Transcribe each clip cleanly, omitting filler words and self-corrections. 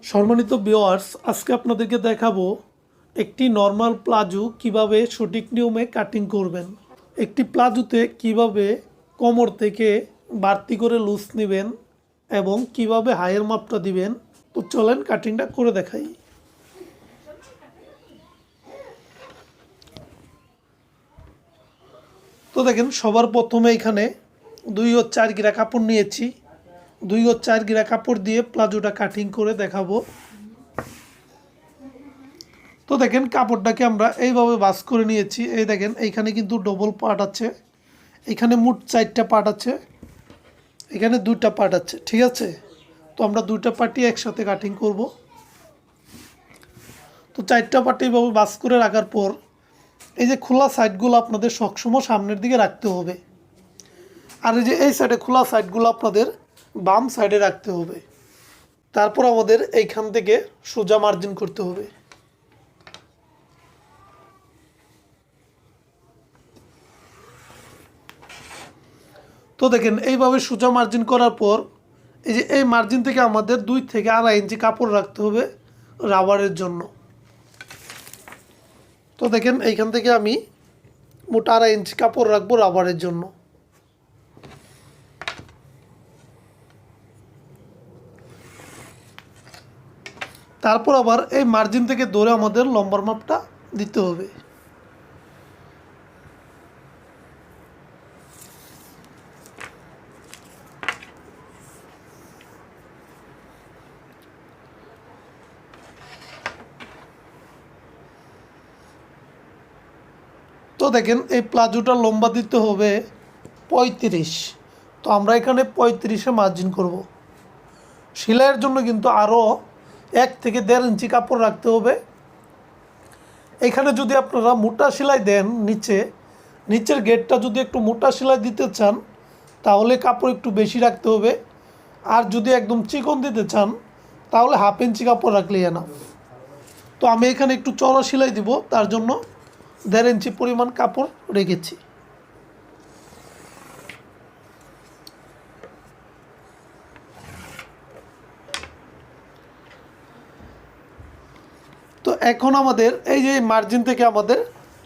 সম্মানিত ভিউয়ার্স, আজকে আপনাদেরকে দেখাবো একটি নর্মাল প্লাজো কিভাবে সঠিক নিয়মে কাটিং করবেন। একটি প্লাজোতে কিভাবে কোমর থেকে বাড়তি করে লুজ নেবেন এবং কিভাবে হাইয়ের মাপটা দিবেন। তো চলেন কাটিংটা করে দেখাই। তো দেখেন, সবার প্রথমে এখানে 2 ও 4 গিরা কাপড় নিয়েছি। 2 ও 4 গিরা কাপড় দিয়ে প্লাজোটা কাটিং করে দেখাবো। তো দেখেন, কাপড়টাকে আমরা এইভাবে ভাঁজ করে নিয়েছি। এই দেখেন, এইখানে কিন্তু ডবল পার্ট আছে, এখানে মোট 4টা পার্ট আছে, এখানে 2টা পার্ট আছে, ঠিক আছে। তো আমরা 2টা পার্টই একসাথে কাটিং করব। তো 4টা পার্ট এইভাবে ভাঁজ করে রাখার পর এই যে খোলা সাইডগুলো আপনাদের সবসময় সামনের দিকে রাখতে হবে, আর এই যে এই সাইডে খোলা সাইডগুলো আপনাদের বাম সাইডে রাখতে হবে। তারপর আমাদের এইখান থেকে সোজা মার্জিন করতে হবে। তো দেখেন, এইভাবে সোজা মার্জিন করার পর এই যে এই মার্জিন থেকে আমাদের 2 থেকে 2.5 ইঞ্চি কাপড় রাখতে হবে রাবারের জন্য। তো দেখেন, এইখান থেকে আমি মোট 2.5 ইঞ্চি কাপড় রাখবো রাবারের জন্য। তারপর আবার এই মার্জিন থেকে ধরে আমাদের লম্বার মাপটা দিতে হবে। তো দেখেন, এই প্লাজোটা লম্বা দিতে হবে 35। তো আমরা এখানে 35-এ মার্জিন করব। সেলাইয়ের জন্য কিন্তু আরও 1 থেকে 1.5 ইঞ্চি কাপড় রাখতে হবে। এখানে যদি আপনারা মোটা সেলাই দেন, নিচের গেটটা যদি একটু মোটা সেলাই দিতে চান তাহলে কাপড় একটু বেশি রাখতে হবে, আর যদি একদম চিকন দিতে চান তাহলে 1/2 ইঞ্চি কাপড় রাখলেই না। তো আমি এখানে একটু চড়া সেলাই দিব, তার জন্য 1.5 ইঞ্চি পরিমাণ কাপড় রেখেছি। তো এখন আমাদের এই যে মার্জিন থেকে আমাদের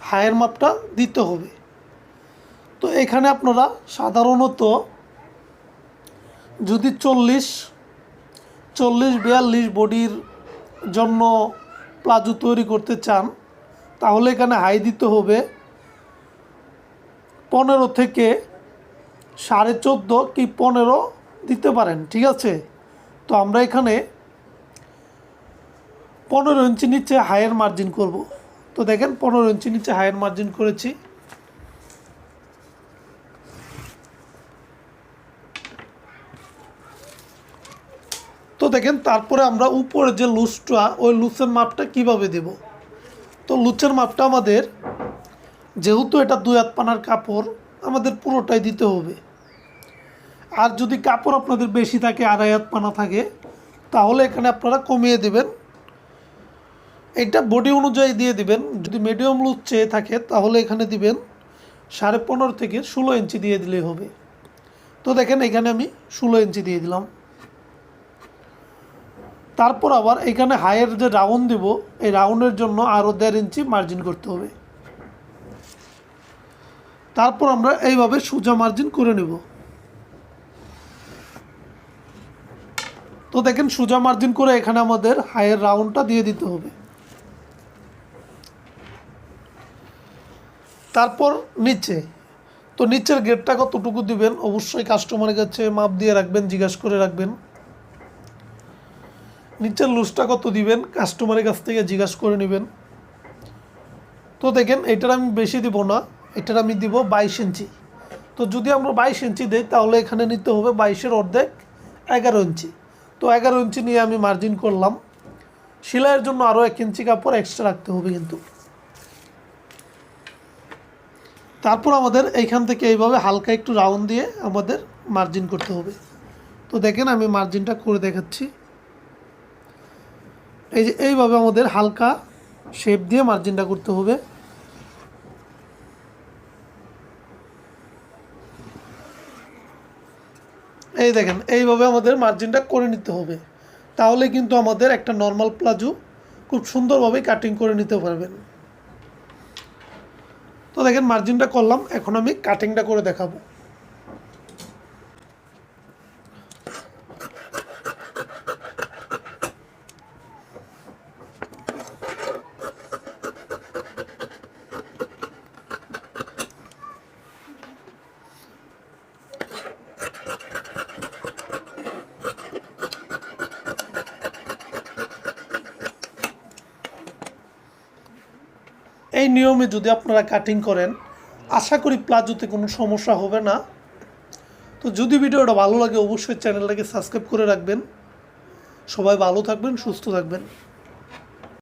হায়ের মাপটা দিতে হবে। তো এখানে আপনারা সাধারণত যদি 40-42 বডির জন্য প্লাজো তৈরি করতে চান তাহলে এখানে হাই দিতে হবে 15 থেকে 14.5 কি 15 দিতে পারেন, ঠিক আছে। তো আমরা এখানে 15 ইঞ্চি নিচে হাইয়ের মার্জিন করব। তো দেখেন, 15 ইঞ্চি নিচে হাইয়ের মার্জিন করেছি। তো দেখেন, তারপরে আমরা উপরে যে লুজটা, ওই লুজের মাপটা কিভাবে দেব। তো লুজের মাপটা আমাদের, যেহেতু এটা 2 হাত পানার কাপড়, আমাদের পুরোটাই দিতে হবে। আর যদি কাপড় আপনাদের বেশি থাকে, 2.5 হাত পানা থাকে, তাহলে এখানে আপনারা কমিয়ে দেবেন। এটা বডি অনুযায়ী দিয়ে দিবেন। যদি মিডিয়াম লুজ চেয়ে থাকে তাহলে এখানে দিবেন 15.5 থেকে 16 ইঞ্চি দিয়ে দিলেই হবে। তো দেখেন, এখানে আমি 16 ইঞ্চি দিয়ে দিলাম। তারপর আবার এখানে হাইয়ের যে রাউন্ড দেব, এই রাউন্ডের জন্য আরও 1.5 ইঞ্চি মার্জিন করতে হবে। তারপর আমরা এইভাবে সোজা মার্জিন করে নেব। তো দেখেন, সোজা মার্জিন করে এখানে আমাদের হাইয়ের রাউন্ডটা দিয়ে দিতে হবে। তারপর তো নিচের গেটটা কতটুকু দিবেন অবশ্যই কাস্টমারের কাছে মাপ দিয়ে রাখবেন, জিজ্ঞাসা করে রাখবেন। নিচের লুজটা কত দিবেন কাস্টমারের কাছ থেকে জিজ্ঞাসা করে নেবেন। তো দেখেন, এটার আমি বেশি দিব না, এটার আমি দিব 22 ইঞ্চি। তো যদি আমরা 22 ইঞ্চি দিই তাহলে এখানে নিতে হবে 22-এর অর্ধেক 11 ইঞ্চি। তো 11 ইঞ্চি নিয়ে আমি মার্জিন করলাম। সেলাইয়ের জন্য আরও 1 ইঞ্চি কাপড় এক্সট্রা রাখতে হবে কিন্তু। তারপর আমাদের এইখান থেকে এইভাবে হালকা একটু রাউন্ড দিয়ে আমাদের মার্জিন করতে হবে। তো দেখেন, আমি মার্জিনটা করে দেখাচ্ছি। এই যে এইভাবে আমাদের হালকা শেপ দিয়ে মার্জিনটা করতে হবে। এই দেখেন, এইভাবে আমাদের মার্জিনটা করে নিতে হবে। তাহলে কিন্তু আমাদের একটা নর্মাল প্লাজো খুব সুন্দরভাবে কাটিং করে নিতে পারবেন। তো দেখেন মার্জিনটা করলাম, এখন আমি কাটিংটা করে দেখাবো। এই নিয়মে যদি আপনারা কাটিং করেন, আশা করি প্লাজোতে কোনো সমস্যা হবে না। তো যদি ভিডিওটা ভালো লাগে অবশ্যই চ্যানেলটাকে সাবস্ক্রাইব করে রাখবেন। সবাই ভালো থাকবেন, সুস্থ থাকবেন।